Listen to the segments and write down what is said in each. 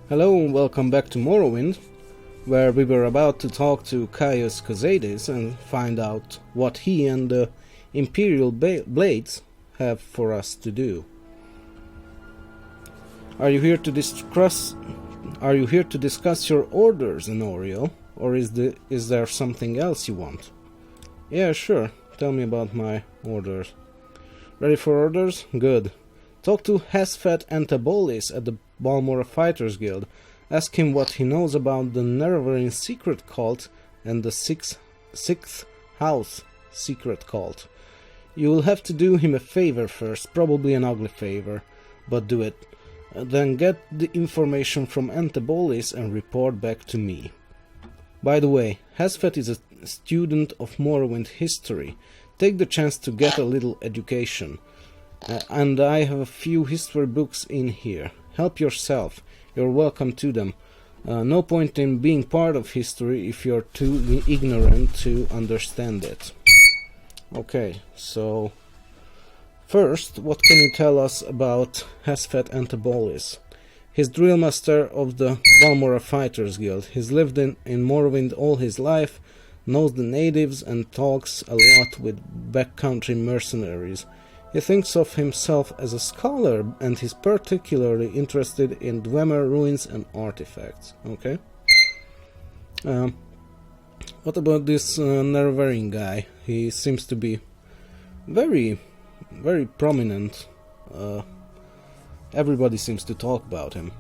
Hello and welcome back to Morrowind, where we were about to talk to Caius Cazades and find out what he and the Imperial Blades have for us to do. Are you here to discuss your orders, Enorio, or is there something else you want? Yeah, sure. Tell me about my orders. Ready for orders? Good. Talk to Hesfet Antabolis at the Balmora Fighters Guild. Ask him what he knows about the Nerevarine secret cult and the Sixth House secret cult. You will have to do him a favor first, probably an ugly favor, but do it. Then get the information from Antabolis and report back to me. By the way, Hesfet is a student of Morrowind history. Take the chance to get a little education. And I have a few history books in here. Help yourself. You're welcome to them. No point in being part of history if you're too ignorant to understand it. Okay, so first, what can you tell us about Hesfet Antabolis? He's drillmaster of the Balmora Fighters Guild. He's lived in Morrowind all his life, knows the natives and talks a lot with backcountry mercenaries. He thinks of himself as a scholar and he's particularly interested in Dwemer ruins and artifacts. Okay. What about this Nerevarine guy? He seems to be very prominent. Everybody seems to talk about him.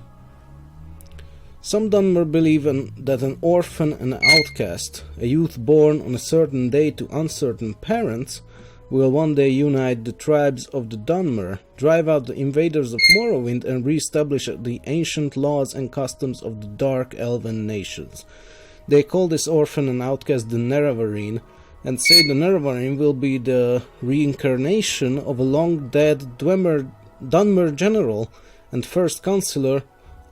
Some Dunmer believe that an orphan and outcast, a youth born on a certain day to uncertain parents, will one day unite the tribes of the Dunmer, drive out the invaders of Morrowind and re-establish the ancient laws and customs of the Dark Elven nations. They call this orphan and outcast the Nerevarine, and say the Nerevarine will be the reincarnation of a long-dead Dunmer general and first councillor,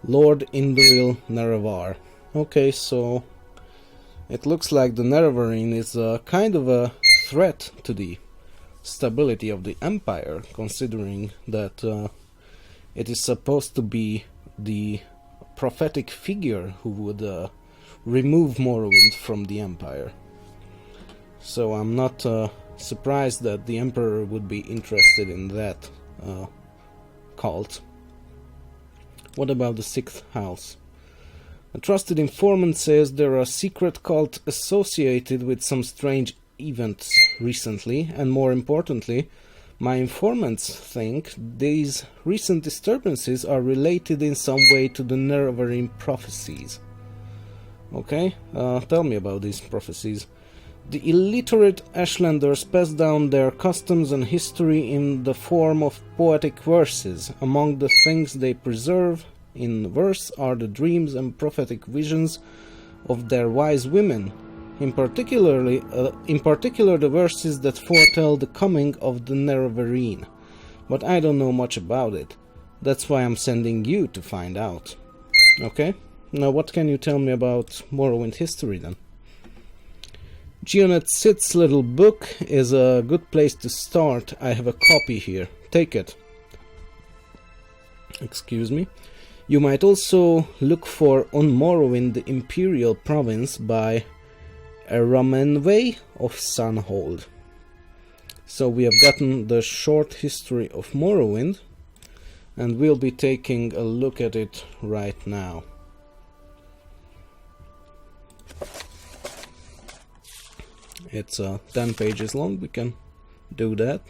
Lord Indril Nerevar. Okay, so it looks like the Nerevarine is kind of a threat to the stability of the Empire, considering that it is supposed to be the prophetic figure who would remove Morrowind from the Empire. So I'm not surprised that the Emperor would be interested in that cult. What about the Sixth House? A trusted informant says there are a secret cult associated with some strange events recently, and more importantly, my informants think these recent disturbances are related in some way to the Nerevarine prophecies. Okay, tell me about these prophecies. The illiterate Ashlanders pass down their customs and history in the form of poetic verses. Among the things they preserve in verse are the dreams and prophetic visions of their wise women, in particular the verses that foretell the coming of the Nerevarine. But I don't know much about it. That's why I'm sending you to find out. Okay? Now what can you tell me about Morrowind history then? Gionet Sid's little book is a good place to start. I have a copy here. Take it. Excuse me. You might also look for On Morrowind, the Imperial Province by Ramenway of Sunhold. So we have gotten the short history of Morrowind, and we'll be taking a look at it right now. It's 10 pages long, we can do that.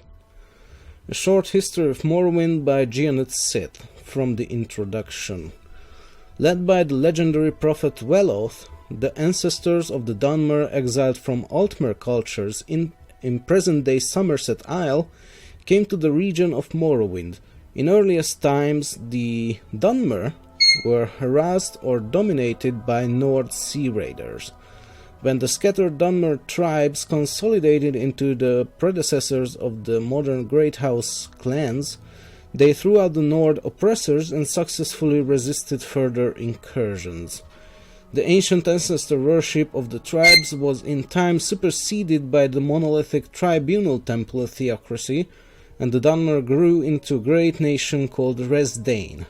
A short history of Morrowind by Gionet Sid, from the introduction. Led by the legendary prophet Weloth, the ancestors of the Dunmer exiled from Altmer cultures in present-day Somerset Isle came to the region of Morrowind. In earliest times, the Dunmer were harassed or dominated by Nord sea raiders. When the scattered Dunmer tribes consolidated into the predecessors of the modern Great House clans, they threw out the Nord oppressors and successfully resisted further incursions. The ancient ancestor worship of the tribes was in time superseded by the monolithic tribunal temple theocracy, and the Dunmer grew into a great nation called Resdain.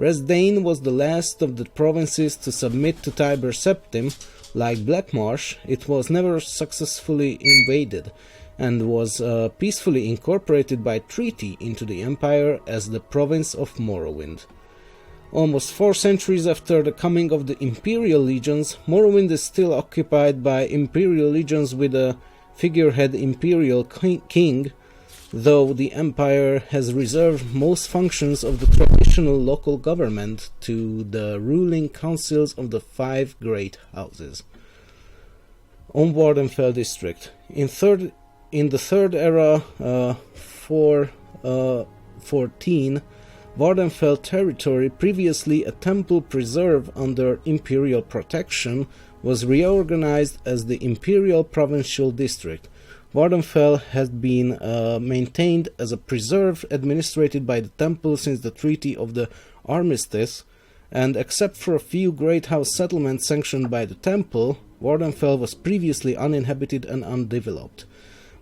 Resdain was the last of the provinces to submit to Tiber Septim. Like Blackmarsh, it was never successfully invaded, and was peacefully incorporated by treaty into the empire as the province of Morrowind. Almost 4 centuries after the coming of the Imperial Legions, Morrowind is still occupied by Imperial Legions with a figurehead Imperial King, though the Empire has reserved most functions of the traditional local government to the ruling councils of the 5 great houses. On Wardenfell district. In the Third Era 414, Wardenfell territory, previously a temple preserve under Imperial protection, was reorganized as the Imperial Provincial District. Wardenfell has been maintained as a preserve administered by the temple since the Treaty of the Armistice, and except for a few Great House settlements sanctioned by the temple, Wardenfell was previously uninhabited and undeveloped.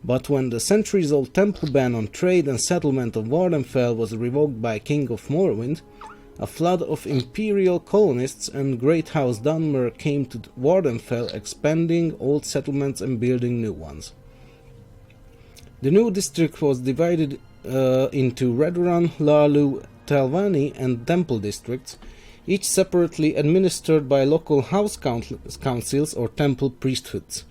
But when the centuries-old temple ban on trade and settlement of Wardenfell was revoked by King of Morrowind, a flood of imperial colonists and Great House Dunmer came to Wardenfell, expanding old settlements and building new ones. The new district was divided into Redoran, Laalu, Telvanni and Temple districts, each separately administered by local house councils or temple priesthoods,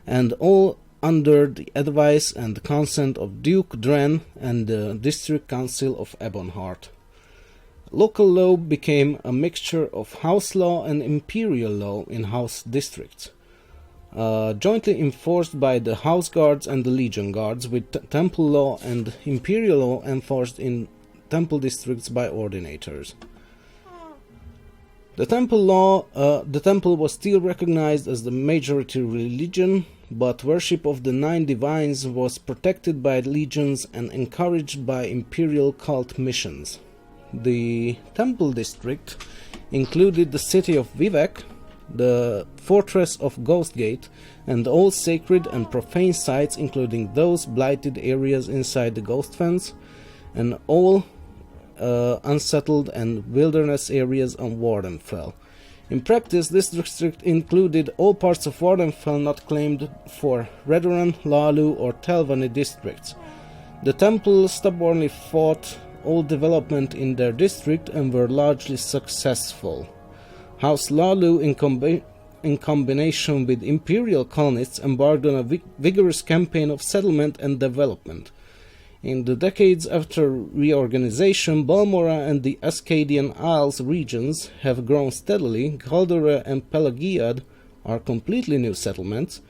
and all under the advice and consent of Duke Dren and the District Council of Ebonheart. Local law became a mixture of house law and imperial law in house districts, jointly enforced by the House Guards and the Legion Guards, with temple law and imperial law enforced in temple districts by ordinators. The temple was still recognized as the majority religion, but worship of the 9 divines was protected by legions and encouraged by imperial cult missions. The temple district included the city of Vivek, the fortress of Ghostgate, and all sacred and profane sites, including those blighted areas inside the Ghost Fence, and all unsettled and wilderness areas on Wardenfell. In practice, this district included all parts of Wardenfell not claimed for Redoran, Laalu or Telvanni districts. The temple stubbornly fought all development in their district and were largely successful. House Laalu, in combination with imperial colonists, embarked on a vigorous campaign of settlement and development. In the decades after reorganization, Balmora and the Ascadian Isles regions have grown steadily. Galdora and Pelagiad are completely new settlements,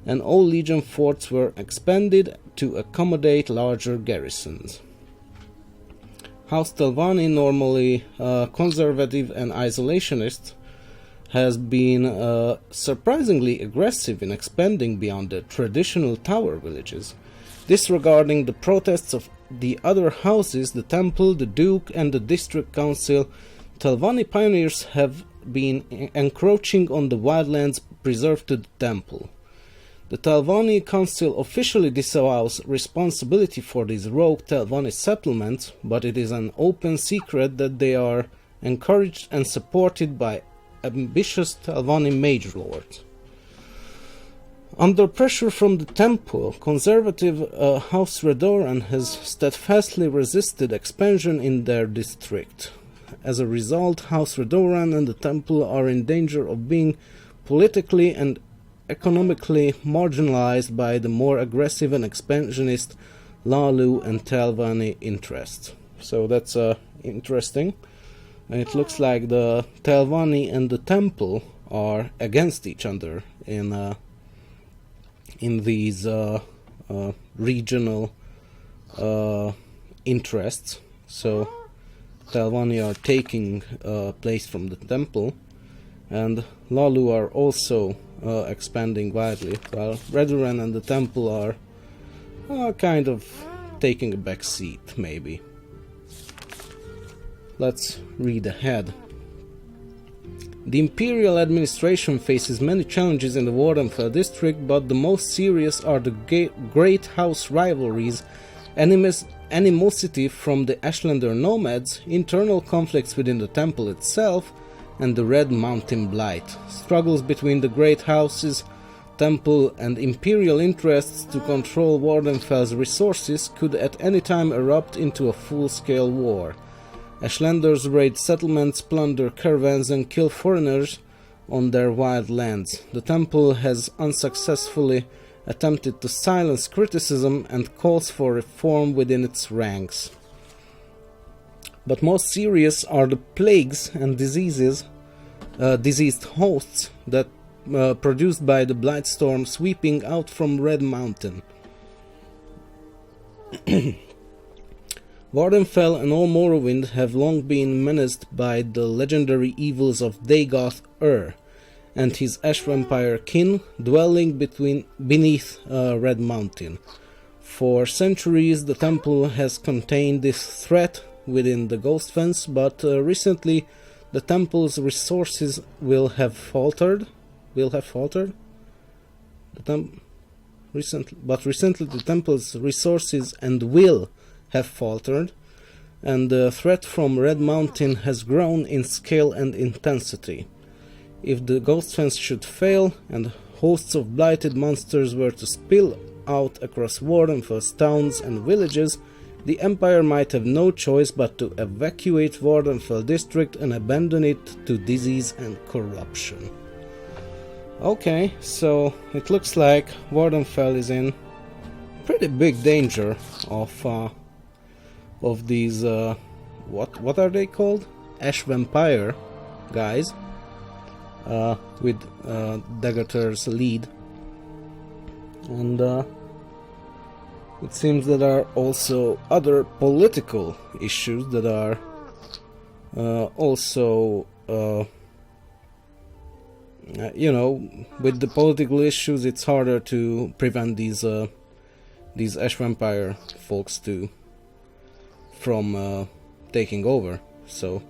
and all legion forts were expanded to accommodate larger garrisons. House Telvanni, normally conservative and isolationist, has been surprisingly aggressive in expanding beyond the traditional tower villages. Disregarding the protests of the other houses, the temple, the duke and the district council, Telvanni pioneers have been encroaching on the wildlands preserved to the temple. The Telvanni council officially disavows responsibility for these rogue Telvanni settlements, but it is an open secret that they are encouraged and supported by ambitious Telvanni mage lords. Under pressure from the temple, conservative House Redoran has steadfastly resisted expansion in their district. As a result, House Redoran and the temple are in danger of being politically and economically marginalized by the more aggressive and expansionist Laalu and Telvanni interests. So that's interesting. And it looks like the Telvanni and the temple are against each other in these regional interests. So Telvanni are taking place from the temple, and Laalu are also expanding widely, while Redoran and the temple are kind of taking a back seat, maybe. Let's read ahead. The Imperial administration faces many challenges in the Wardenfell district, but the most serious are the Great House rivalries, animosity from the Ashlander nomads, internal conflicts within the temple itself, and the Red Mountain Blight. Struggles between the great houses, temple and imperial interests to control Wardenfell's resources could at any time erupt into a full-scale war. Ashlanders raid settlements, plunder caravans and kill foreigners on their wild lands. The temple has unsuccessfully attempted to silence criticism and calls for reform within its ranks. But most serious are the plagues and diseased hosts that produced by the Blightstorm sweeping out from Red Mountain. Wardenfell and all Morrowind have long been menaced by the legendary evils of Dagoth Ur and his Ash Vampire kin dwelling beneath Red Mountain. For centuries the temple has contained this threat within the Ghost Fence, but recently the temple's resources will have faltered. Recently the temple's resources and will have faltered, and the threat from Red Mountain has grown in scale and intensity. If the Ghost Fence should fail, and hosts of blighted monsters were to spill out across Wardenfell's towns and villages, the Empire might have no choice but to evacuate Wardenfell district and abandon it to disease and corruption. Okay, so it looks like Wardenfell is in pretty big danger of these what are they called? Ash Vampire guys, with Daggerter's lead, and it seems that there are also other political issues that are also with the political issues it's harder to prevent these Ash Vampire folks from taking over, so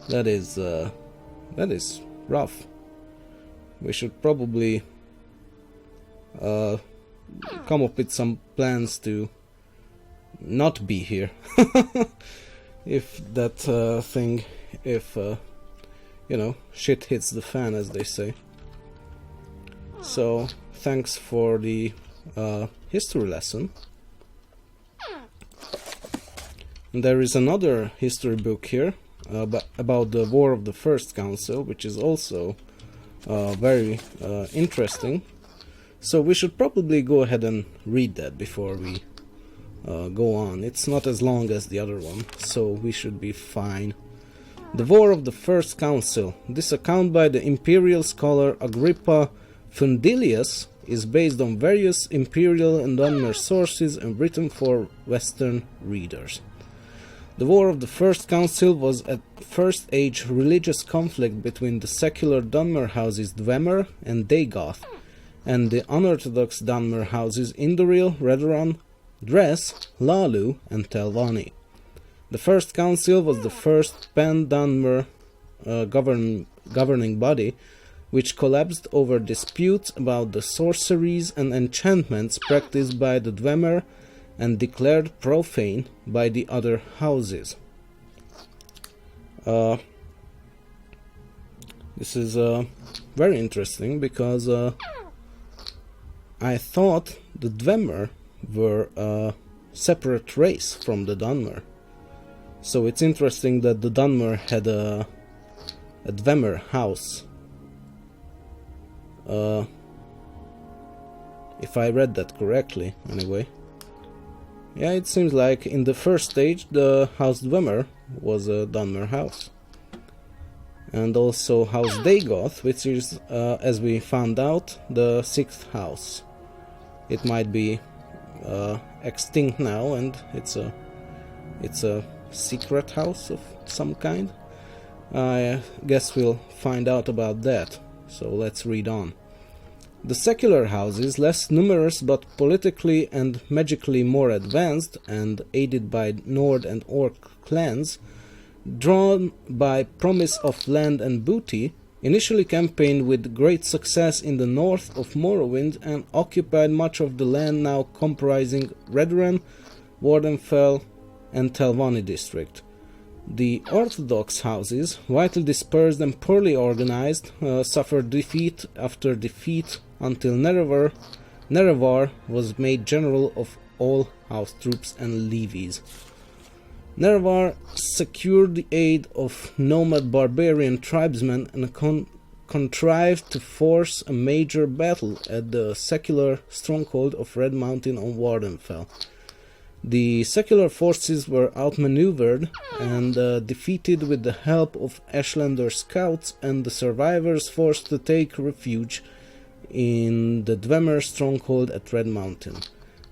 that is rough. We should probably come up with some plans to not be here if that shit hits the fan, as they say. So thanks for the history lesson. And there is another history book here about the War of the First Council, which is also very interesting. So we should probably go ahead and read that before we go on. It's not as long as the other one, so we should be fine. The War of the First Council. This account by the imperial scholar Agrippa Fundilius is based on various imperial and Dunmer sources and written for Western readers. The War of the First Council was a first-age religious conflict between the secular Dunmer houses Dwemer and Dagoth, and the unorthodox Dunmer houses Indoril, Redoran, Dres, Lalu, and Telvanni. The First Council was the first pan-Dunmer governing body, which collapsed over disputes about the sorceries and enchantments practiced by the Dwemer and declared profane by the other houses. This is very interesting because I thought the Dwemer were a separate race from the Dunmer. So it's interesting that the Dunmer had a Dwemer house. If I read that correctly, anyway. Yeah, it seems like in the first stage the House Dwemer was a Dunmer house. And also House Dagoth, which is, as we found out, the 6th house. It might be extinct now, and it's a secret house of some kind. I guess we'll find out about that, so let's read on. The secular houses, less numerous but politically and magically more advanced, and aided by Nord and Orc clans, drawn by promise of land and booty, initially campaigned with great success in the north of Morrowind and occupied much of the land now comprising Redoran, Wardenfell, and Telvanni district. The Orthodox houses, widely dispersed and poorly organized, suffered defeat after defeat until Nerevar was made general of all house troops and levies. Nerevar secured the aid of nomad barbarian tribesmen and contrived to force a major battle at the secular stronghold of Red Mountain on Wardenfell. The secular forces were outmaneuvered and defeated with the help of Ashlander scouts, and the survivors forced to take refuge in the Dwemer stronghold at Red Mountain.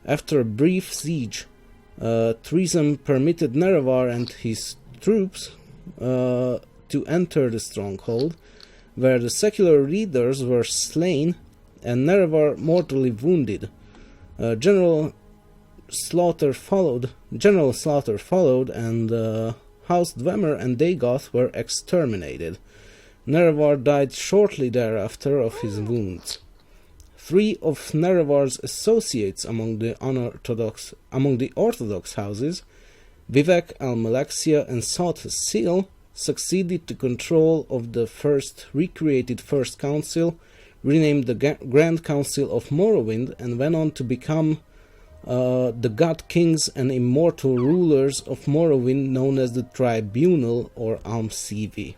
After a brief siege, treason permitted Nerevar and his troops to enter the stronghold, where the secular leaders were slain and Nerevar mortally wounded. General slaughter followed, and House Dwemer and Dagoth were exterminated. Nerevar died shortly thereafter of his wounds. 3 of Nerevar's associates among the Orthodox houses, Vivek, Almalaxia, and Sothasil, succeeded to control of the recreated First Council, renamed the Grand Council of Morrowind, and went on to become the God Kings and immortal rulers of Morrowind, known as the Tribunal or Almsivi.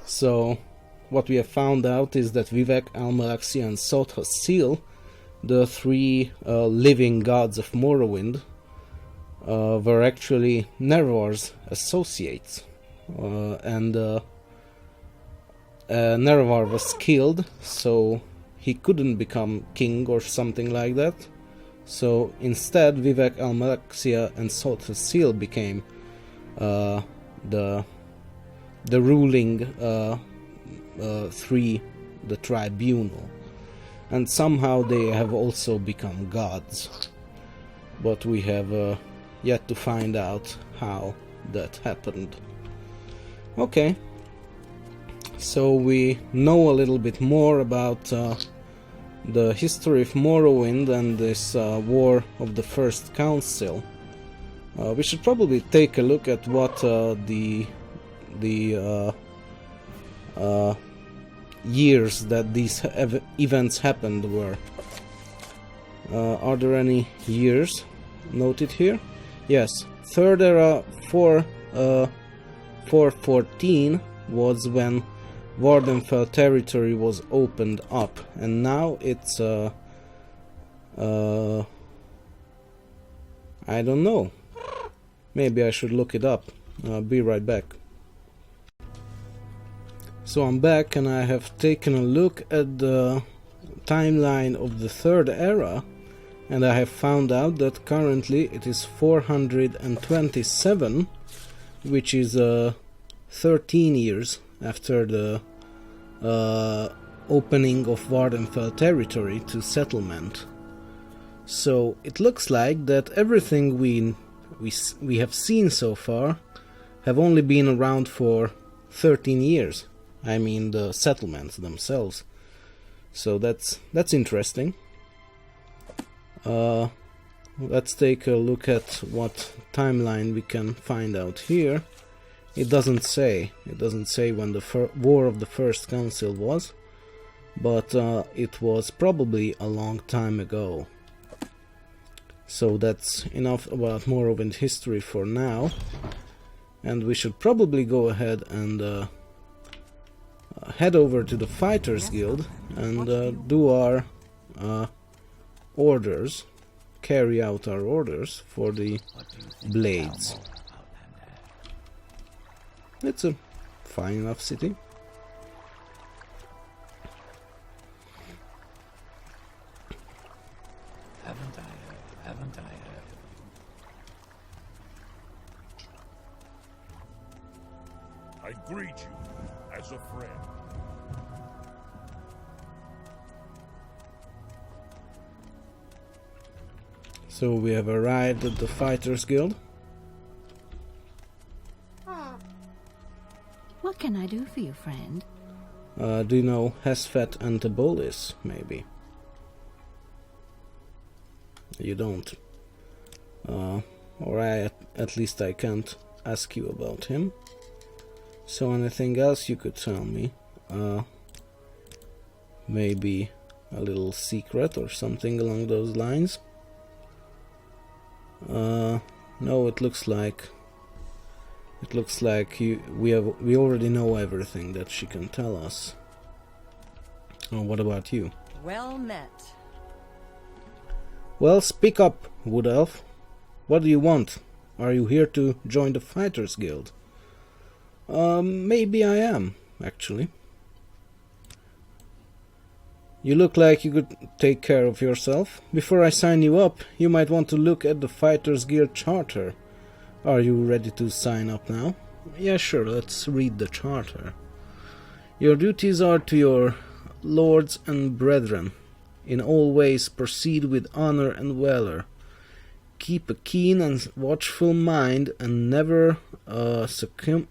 So, what we have found out is that Vivek, Almalaxia, and Sothasil, the 3 living gods of Morrowind, were actually Nerevar's associates, and Nerevar was killed, so he couldn't become king or something like that. So instead, Vivek, Almalaxia, and Sothasil became the ruling 3, the Tribunal, and somehow they have also become gods. But we have yet to find out how that happened. Okay, so we know a little bit more about the history of Morrowind and this war of the First Council. We should probably take a look at what the years that these events happened were. Are there any years noted here? Yes, Third Era 414 was when Wardenfell territory was opened up, and now it's I don't know. Maybe I should look it up. I'll be right back. So I'm back, and I have taken a look at the timeline of the Third Era, and I have found out that currently it is 427, which is 13 years after the opening of Wardenfell territory to settlement. So it looks like that everything we have seen so far have only been around for 13 years. I mean the settlements themselves. So that's interesting. Let's take a look at what timeline we can find out here. It doesn't say when the War of the First Council was, but it was probably a long time ago. So that's enough about Morrowind history for now, and we should probably go ahead and head over to the Fighters Guild and do our orders, carry out our orders for the blades. It's a fine enough city. Haven't I heard? I greet you as a friend. So we have arrived at the Fighters Guild. What can I do for you, friend? Do you know Hesfet and Tabolis, maybe? You don't. Or at least I can't ask you about him. So anything else you could tell me? Maybe a little secret or something along those lines? No, it looks like we already know everything that she can tell us. What about you? Well met. Well, speak up, Wood Elf. What do you want? Are you here to join the Fighters Guild? Maybe I am, actually. You look like you could take care of yourself. Before I sign you up, you might want to look at the Fighters Guild charter. Are you ready to sign up now? Yeah, sure, let's read the charter. Your duties are to your lords and brethren. In all ways proceed with honor and valor. Keep a keen and watchful mind and never succumb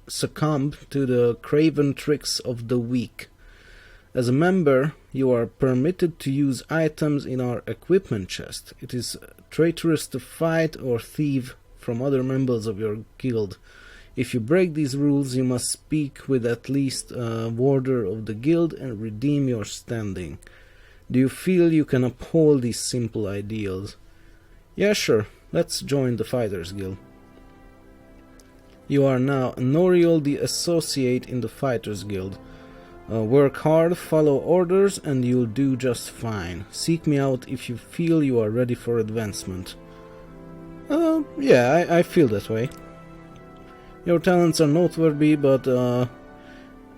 to the craven tricks of the weak. As a member, you are permitted to use items in our equipment chest. It is traitorous to fight or thieve from other members of your guild. If you break these rules, you must speak with at least a warder of the guild and redeem your standing. Do you feel you can uphold these simple ideals? Yeah, sure. Let's join the Fighters Guild. You are now an Oriole the Associate in the Fighters Guild. Work hard, follow orders, and you'll do just fine. Seek me out if you feel you are ready for advancement. Yeah, I feel that way. Your talents are noteworthy, but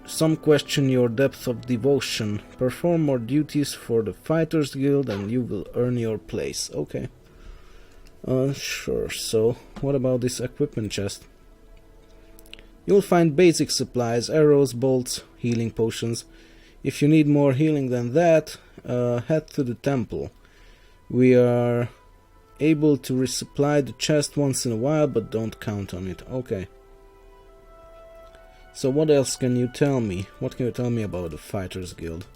some question your depth of devotion. Perform more duties for the Fighters Guild and you will earn your place. Okay. Sure, so what about this equipment chest? You'll find basic supplies, arrows, bolts, healing potions. If you need more healing than that, head to the temple. We are able to resupply the chest once in a while, but don't count on it. Okay. So what else can you tell me? What can you tell me about the Fighters Guild?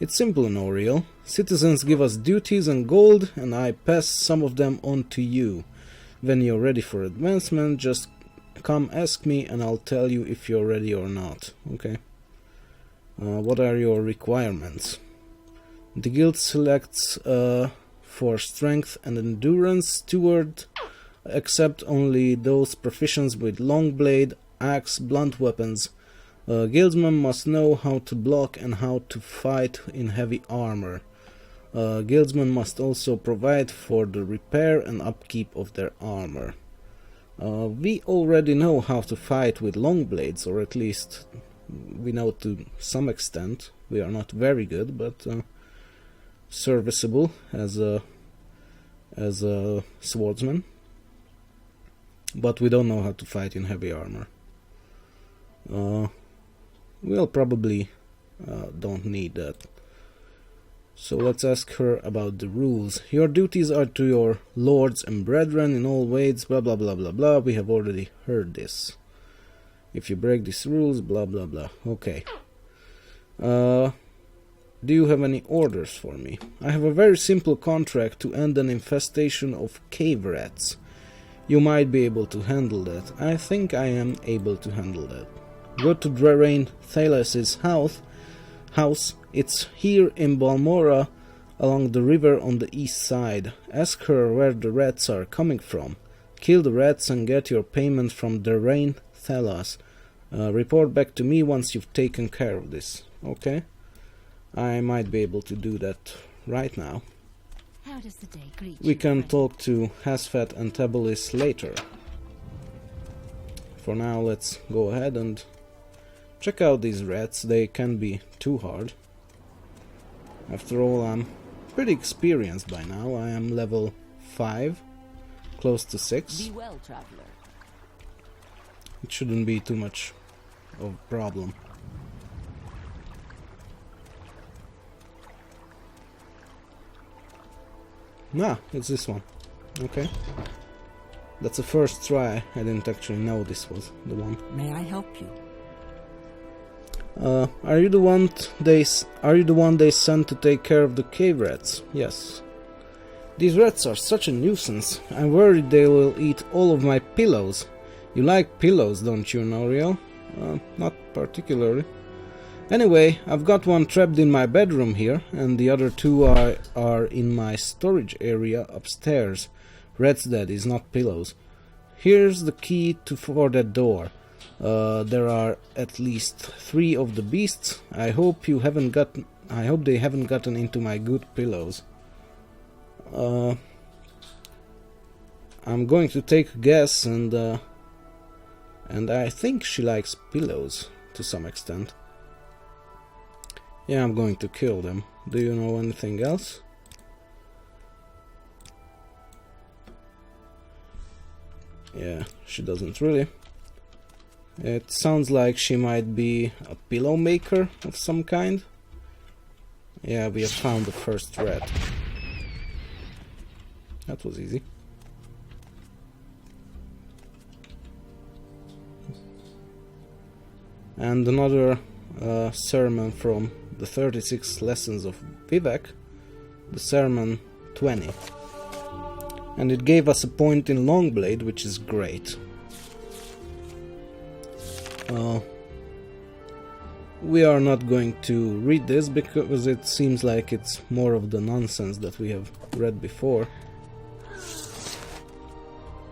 It's simple in Oriole. Citizens give us duties and gold, and I pass some of them on to you. When you're ready for advancement, just come ask me and I'll tell you if you're ready or not. Okay. What are your requirements? The guild selects for strength and endurance steward, accept only those proficient with long blade, axe, blunt weapons. Guildsmen must know how to block and how to fight in heavy armor. Guildsmen must also provide for the repair and upkeep of their armor. We already know how to fight with long blades, or at least we know to some extent. We are not very good, but serviceable as a swordsman. But we don't know how to fight in heavy armor. We'll probably don't need that. So let's ask her about the rules. Your duties are to your lords and brethren in all ways, blah blah blah blah blah. We have already heard this. If you break these rules, blah blah blah. Okay. Do you have any orders for me? I have a very simple contract to end an infestation of cave rats. You might be able to handle that. I think I am able to handle that. Go to Drarain Thalas's house. It's here in Balmora, along the river on the east side. Ask her where the rats are coming from. Kill the rats and get your payment from Drarain Thalas. Report back to me once you've taken care of this. Okay? I might be able to do that right now. How does the day greet We you, can friend? talk to Hasfat and Tabulis later. For now, let's go ahead and check out these rats. They can be too hard. After all, I'm pretty experienced by now. I am level 5, close to 6. Be well, traveler. It shouldn't be too much of a problem. Nah, it's this one. Okay. That's the first try. I didn't actually know this was the one. May I help you? Are you the one they sent to take care of the cave rats? Yes. These rats are such a nuisance. I'm worried they will eat all of my pillows. You like pillows, don't you, Noriel? Not particularly. Anyway, I've got one trapped in my bedroom here, and the other two are in my storage area upstairs. Rats, that is, not pillows. Here's the key for that door. There are at least 3 of the beasts. I hope they haven't gotten into my good pillows. I'm going to take a guess, and I think she likes pillows to some extent. Yeah, I'm going to kill them. Do you know anything else? Yeah, she doesn't really. It sounds like she might be a pillow maker of some kind. Yeah, we have found the first rat. That was easy. And another sermon from the 36 lessons of Vivek, the sermon 20. And it gave us a point in Longblade, which is great. We are not going to read this because it seems like it's more of the nonsense that we have read before.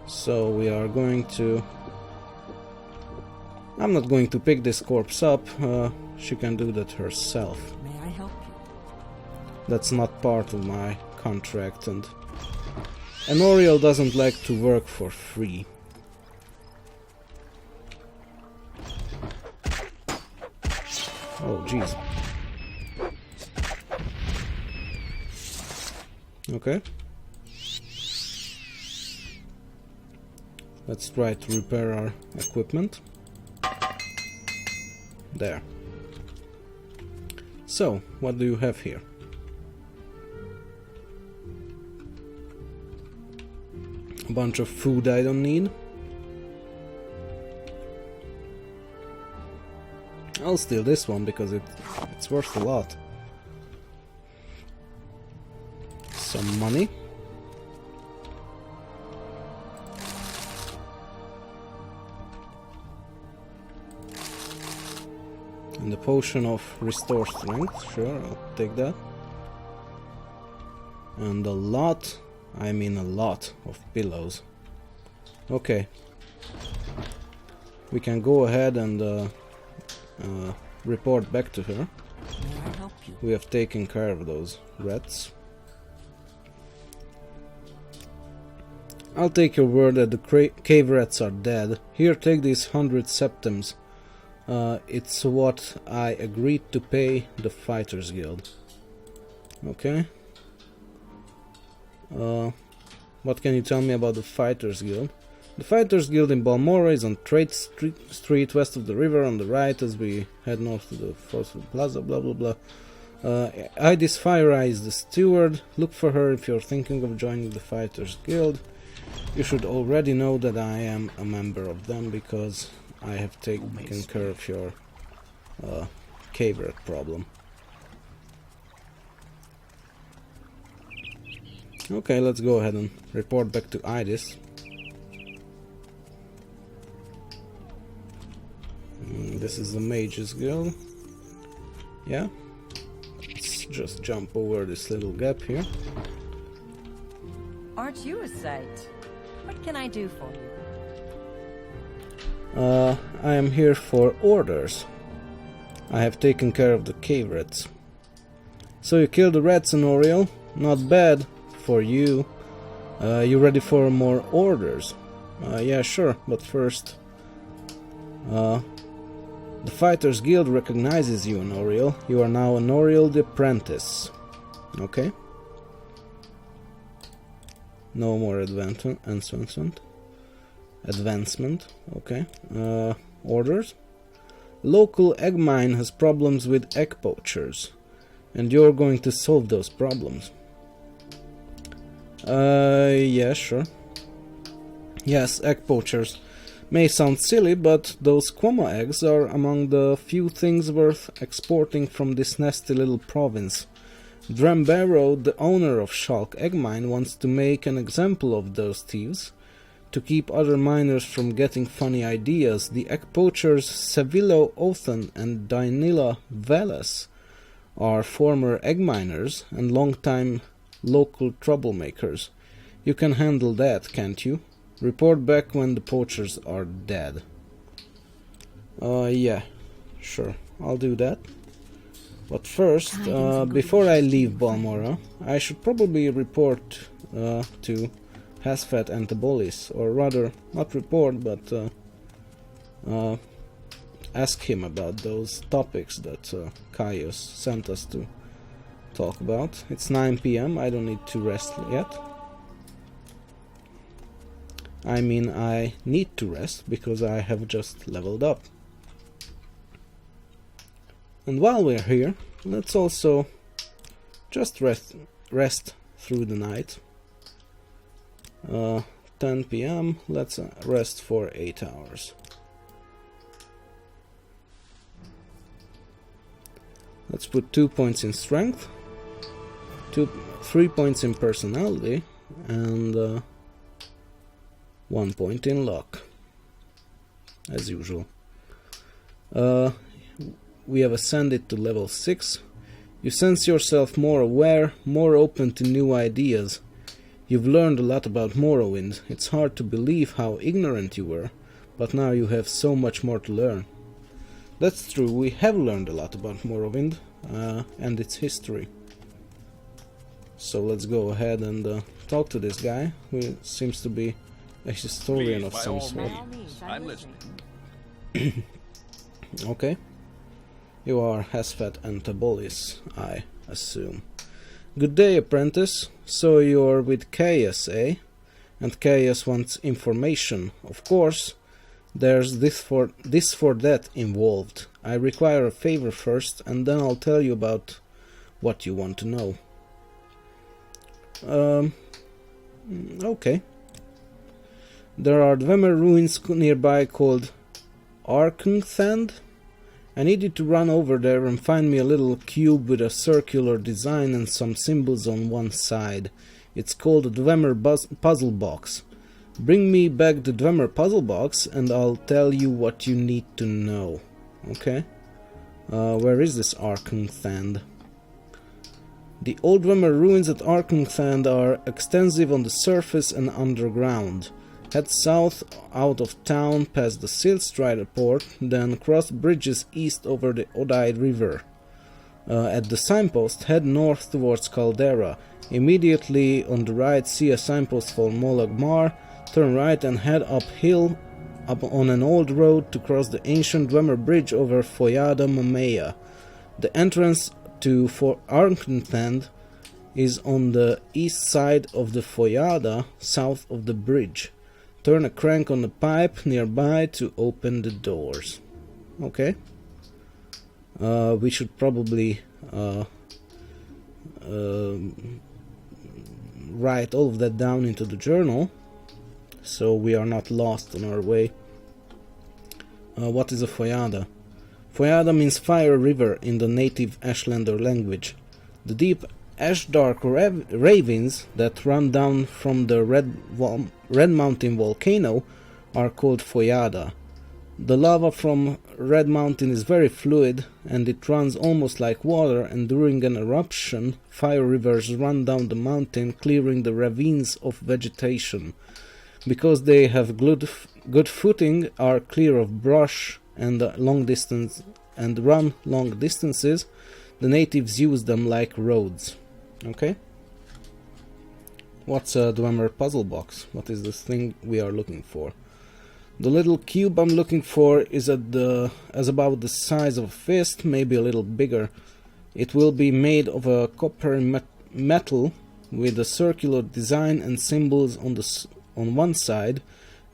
So we are going to... I'm not going to pick this corpse up, she can do that herself. May I help you? That's not part of my contract, and Oriel doesn't like to work for free. Oh, jeez. Okay. Let's try to repair our equipment. There. So, what do you have here? A bunch of food I don't need. I'll steal this one because it's worth a lot. Some money. And the potion of restore strength, sure, I'll take that. And a lot, I mean a lot of pillows. Okay. We can go ahead and report back to her. May I help you? We have taken care of those rats. I'll take your word that the cave rats are dead. Here, take these 100 septims. It's what I agreed to pay the Fighters Guild. Okay. What can you tell me about the Fighters Guild? The Fighters Guild in Balmora is on Trade Street west of the river on the right as we head north to the Forceful Plaza, blah blah blah. Idis Fire Eye is the steward. Look for her if you're thinking of joining the Fighters Guild. You should already know that I am a member of them because I have taken care of your cave rat problem. Okay, let's go ahead and report back to Idis. This is the Mages Guild. Yeah. Let's just jump over this little gap here. Aren't you a sight? What can I do for you? I am here for orders. I have taken care of the cave rats. So you killed the rats in Oriel? Not bad for you. You ready for more orders? Yeah, sure, but first... the Fighters Guild recognizes you in Oriel. You are now an Oriel the Apprentice. Okay. No more advancement. Okay. Orders. Local egg mine has problems with egg poachers, and you're going to solve those problems. Yeah, sure. Yes, egg poachers. May sound silly, but those Quoma eggs are among the few things worth exporting from this nasty little province. Drambaro, the owner of Shulk Egg Mine, wants to make an example of those thieves. To keep other miners from getting funny ideas, the egg poachers Sevilo Othan and Dainila Veles are former egg miners and long-time local troublemakers. You can handle that, can't you? Report back when the poachers are dead. Yeah, sure, I'll do that. But first, before I leave Balmora, I should probably report to Hasfat Antabolis, or rather, not report, but ask him about those topics that Caius sent us to talk about. It's 9 PM, I don't need to rest yet. I mean, I need to rest because I have just leveled up. And while we're here, let's also just rest through the night. 10 PM, let's rest for 8 hours. Let's put 2 points in strength, 3 points in personality, and 1 point in luck, as usual. We have ascended to level 6. You sense yourself more aware, more open to new ideas. You've learned a lot about Morrowind. It's hard to believe how ignorant you were, but now you have so much more to learn. That's true, we have learned a lot about Morrowind and its history. So let's go ahead and talk to this guy, who seems to be a historian of some sort. I'm listening. Okay. You are Hasfat Antabolis, I assume. Good day, apprentice. So you're with Caius, eh? And Caius wants information. Of course, there's this for that involved. I require a favor first, and then I'll tell you about what you want to know. Okay. There are Dwemer ruins nearby called Arkenthand. I need you to run over there and find me a little cube with a circular design and some symbols on one side. It's called a Dwemer puzzle box. Bring me back the Dwemer puzzle box and I'll tell you what you need to know. Okay? Where is this Arkenthand? The old Dwemer ruins at Arkenthand are extensive on the surface and underground. Head south out of town past the Silstrider port, then cross bridges east over the Odai River. At the signpost, head north towards Caldera. Immediately on the right, see a signpost for Molag Mar. Turn right and head uphill up on an old road to cross the ancient Dwemer bridge over Foyada Mamea. The entrance to Fort Arkenthand is on the east side of the Foyada, south of the bridge. Turn a crank on the pipe nearby to open the doors. Okay. We should probably write all of that down into the journal, so we are not lost on our way. What is a Foyada? Foyada means fire river in the native Ashlander language. The deep ash-dark ravines that run down from the Red Mountain volcano are called Foyada. The lava from Red Mountain is very fluid and it runs almost like water, and during an eruption fire rivers run down the mountain, clearing the ravines of vegetation. Because they have good footing, are clear of brush and run long distances, the natives use them like roads. Okay? What's a Dwemer puzzle box? What is this thing we are looking for? The little cube I'm looking for is about the size of a fist, maybe a little bigger. It will be made of a copper metal with a circular design and symbols on one side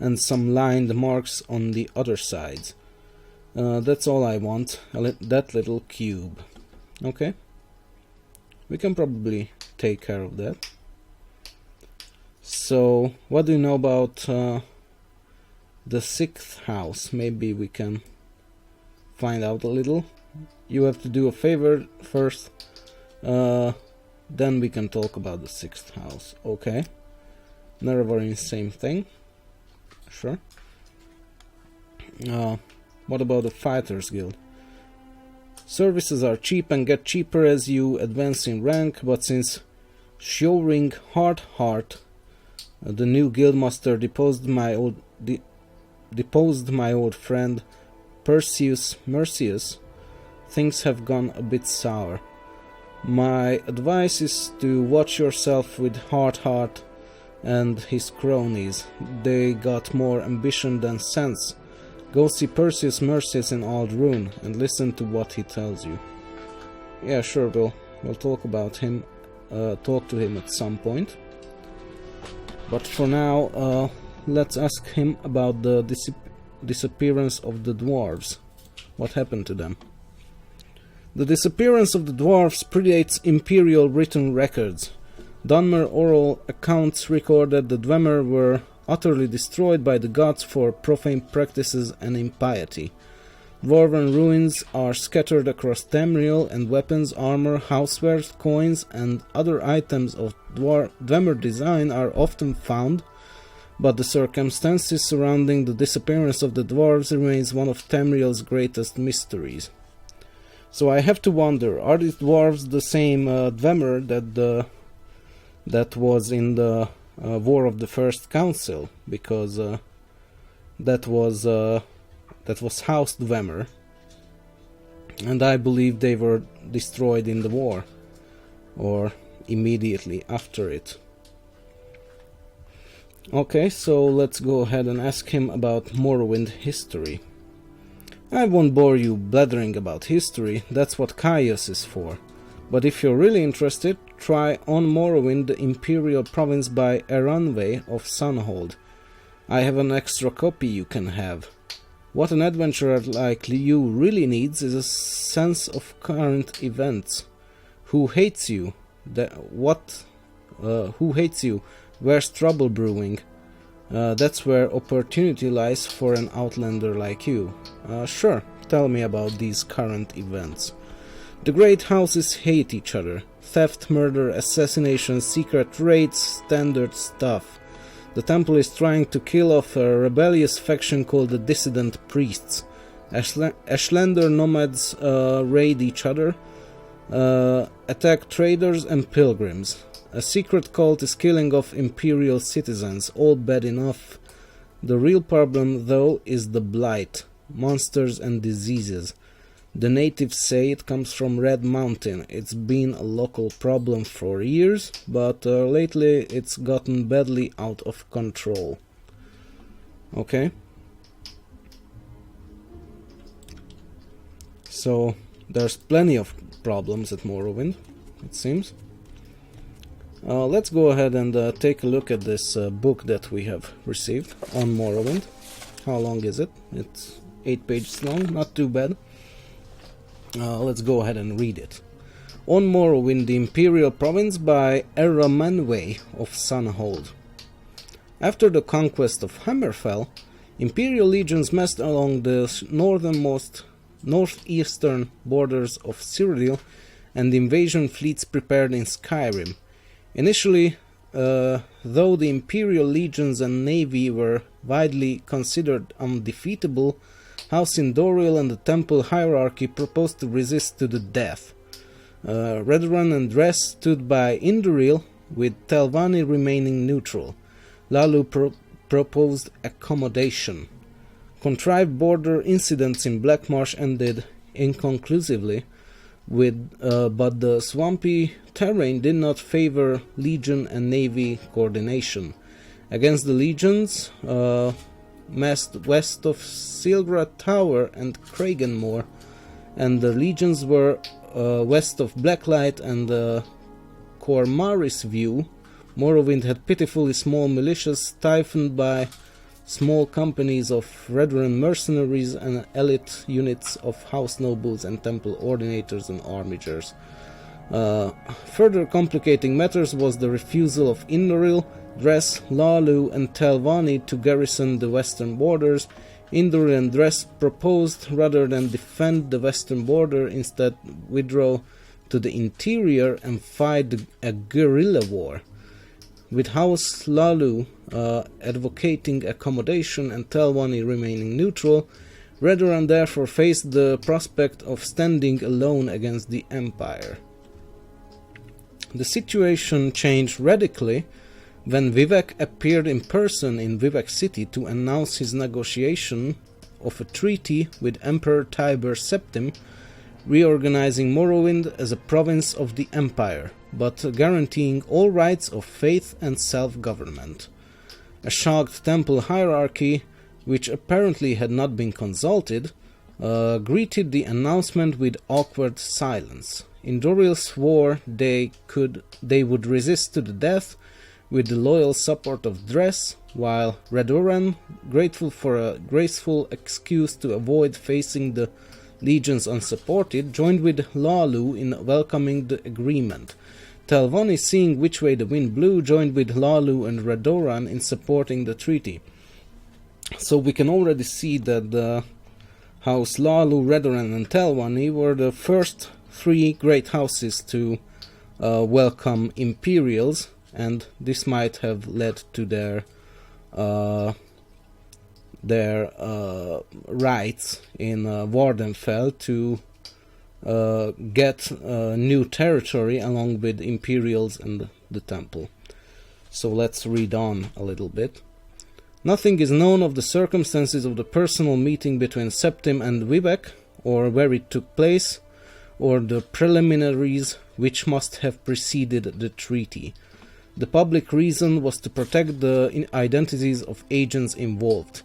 and some lined marks on the other sides. That's all I want, that little cube. Okay? We can probably take care of that. So, what do you know about the 6th house? Maybe we can find out a little. You have to do a favor first. then we can talk about the 6th house. Okay. Nerevarine, same thing. Sure. What about the Fighters Guild? Services are cheap and get cheaper as you advance in rank, but since Showring Heart, the new guildmaster deposed my old friend Perseus Mercius, things have gone a bit sour. My advice is to watch yourself with Heart and his cronies. They got more ambition than sense. Go see Perseus Mercius in Aldrune and listen to what he tells you. Yeah, sure, we'll talk about him, talk to him at some point. But for now, let's ask him about the disappearance of the dwarves. What happened to them? The disappearance of the dwarves predates imperial written records. Dunmer oral accounts record that the Dwemer were utterly destroyed by the gods for profane practices and impiety. Dwarven ruins are scattered across Tamriel, and weapons, armor, housewares, coins, and other items of Dwemer design are often found, but the circumstances surrounding the disappearance of the dwarves remains one of Tamriel's greatest mysteries. So I have to wonder, are these dwarves the same Dwemer that was in the War of the First Council? Because that was House Dwemer, and I believe they were destroyed in the war, or immediately after it. Okay, so let's go ahead and ask him about Morrowind history. I won't bore you blathering about history, that's what Caius is for. But if you're really interested, try On Morrowind, the Imperial Province by Eranwe of Sunhold. I have an extra copy you can have. What an adventurer like you really needs is a sense of current events. Who hates you? Who hates you? Where's trouble brewing? That's where opportunity lies for an outlander like you. Sure, tell me about these current events. The great houses hate each other. Theft, murder, assassination, secret raids, standard stuff. The temple is trying to kill off a rebellious faction called the Dissident Priests. Ashlander nomads raid each other, attack traders and pilgrims. A secret cult is killing off imperial citizens, all bad enough. The real problem, though, is the blight, monsters and diseases. The natives say it comes from Red Mountain. It's been a local problem for years, but lately it's gotten badly out of control. Okay. So, there's plenty of problems at Morrowind, it seems. Let's go ahead and take a look at this book that we have received on Morrowind. How long is it? It's 8 pages long, not too bad. Let's go ahead and read it. On Morrowind, the Imperial Province by Eramanwe of Sunhold. After the conquest of Hammerfell, Imperial legions massed along the northeastern borders of Cyrodiil, and invasion fleets prepared in Skyrim. Initially, though the Imperial legions and navy were widely considered undefeatable, House Indoril and the Temple hierarchy proposed to resist to the death. Redrun and Dress stood by Indoril, with Telvanni remaining neutral. Lalu proposed accommodation. Contrived border incidents in Blackmarsh ended inconclusively, but the swampy terrain did not favor Legion and Navy coordination. Against the Legions, massed west of Silgra Tower and Kragenmoor, and the legions were west of Blacklight and Cormaris View. Morrowind had pitifully small militias stifled by small companies of Redrun mercenaries and elite units of house nobles and temple ordinators and armigers. Further complicating matters was the refusal of Indoril, Dress, Lalu and Telvanni to garrison the western borders. Indoril and Dress proposed, rather than defend the western border, instead withdraw to the interior and fight a guerrilla war, with House Lalu advocating accommodation and Telvanni remaining neutral. Redoran therefore faced the prospect of standing alone against the Empire. The situation changed radically when Vivek appeared in person in Vivek City to announce his negotiation of a treaty with Emperor Tiber Septim, reorganizing Morrowind as a province of the Empire, but guaranteeing all rights of faith and self-government. A shocked temple hierarchy, which apparently had not been consulted, greeted the announcement with awkward silence. Indoril swore they would resist to the death with the loyal support of Dress, while Redoran, grateful for a graceful excuse to avoid facing the legions unsupported, joined with Lalu in welcoming the agreement. Telvanni, seeing which way the wind blew, joined with Lalu and Redoran in supporting the treaty. So we can already see that the House Lalu, Redoran and Telvanni were the first three great houses to welcome Imperials, and this might have led to their rights in Wardenfell to get new territory along with Imperials and the Temple. So let's read on a little bit. Nothing is known of the circumstances of the personal meeting between Septim and Vivek, or where it took place, or the preliminaries which must have preceded the treaty. The public reason was to protect the identities of agents involved.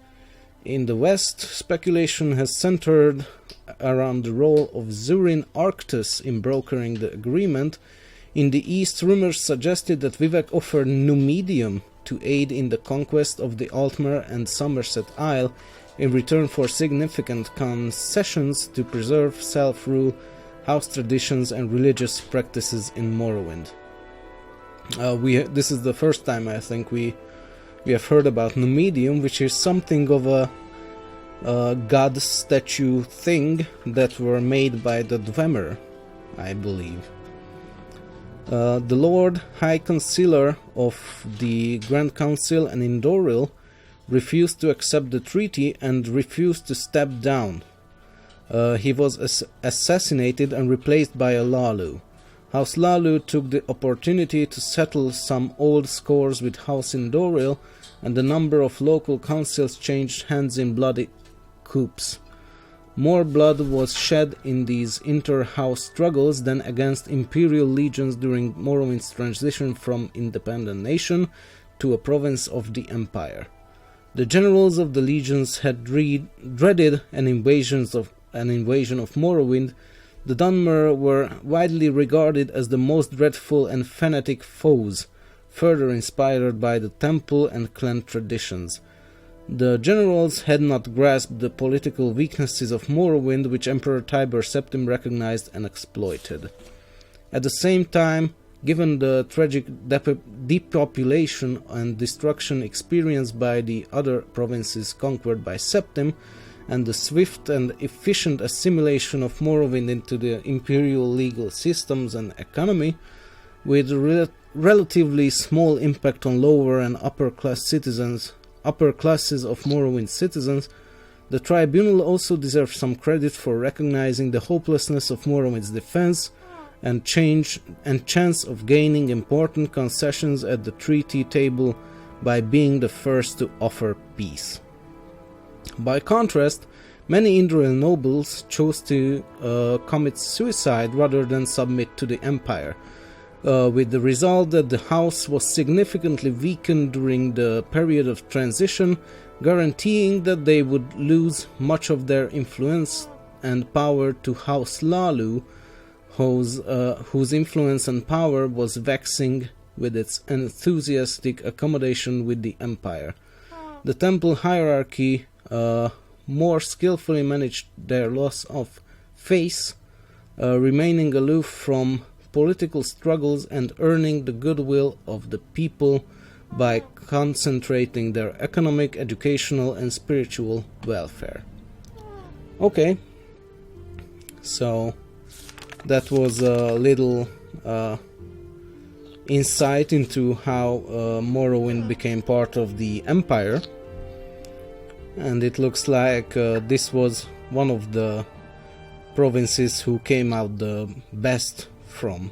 In the West, speculation has centered around the role of Zurin Arctus in brokering the agreement. In the East, rumors suggested that Vivek offered Numidium to aid in the conquest of the Altmer and Somerset Isle in return for significant concessions to preserve self-rule, house traditions and religious practices in Morrowind. This is the first time I think we have heard about Numidium, which is something of a god statue thing that were made by the Dwemer, I believe. The Lord High Consilar of the Grand Council and Indoril refused to accept the treaty and refused to step down. He was assassinated and replaced by a Lalu. House Lalu took the opportunity to settle some old scores with House Indoril, and a number of local councils changed hands in bloody coups. More blood was shed in these inter-house struggles than against imperial legions during Morrowind's transition from independent nation to a province of the Empire. The generals of the legions had dreaded an invasion of Morrowind. The Dunmer were widely regarded as the most dreadful and fanatic foes, further inspired by the temple and clan traditions. The generals had not grasped the political weaknesses of Morrowind, which Emperor Tiber Septim recognized and exploited. At the same time, given the tragic depopulation and destruction experienced by the other provinces conquered by Septim, and the swift and efficient assimilation of Morrowind into the imperial legal systems and economy, with relatively small impact on lower and upper classes of Morrowind citizens, the tribunal also deserves some credit for recognizing the hopelessness of Morrowind's defense and chance of gaining important concessions at the treaty table by being the first to offer peace. By contrast, many Indoril nobles chose to commit suicide rather than submit to the Empire, with the result that the house was significantly weakened during the period of transition, guaranteeing that they would lose much of their influence and power to House Lalu, whose influence and power was waxing with its enthusiastic accommodation with the Empire. The temple hierarchy more skillfully managed their loss of face, remaining aloof from political struggles and earning the goodwill of the people by concentrating their economic, educational and spiritual welfare. Okay, so that was a little insight into how Morrowind became part of the Empire. And it looks like this was one of the provinces who came out the best from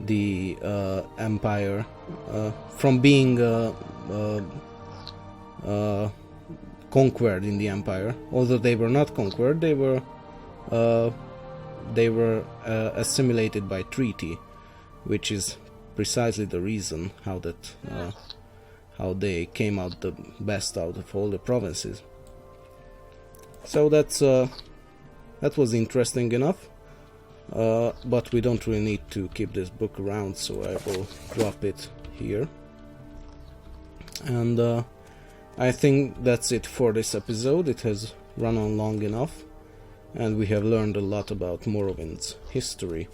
the Empire, from being conquered in the Empire. Although they were not conquered, they were assimilated by treaty, which is precisely the reason how they came out the best out of all the provinces. So that was interesting enough, but we don't really need to keep this book around, so I will drop it here. And I think that's it for this episode. It has run on long enough, and we have learned a lot about Morrowind's history.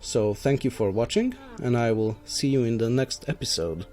So thank you for watching, and I will see you in the next episode.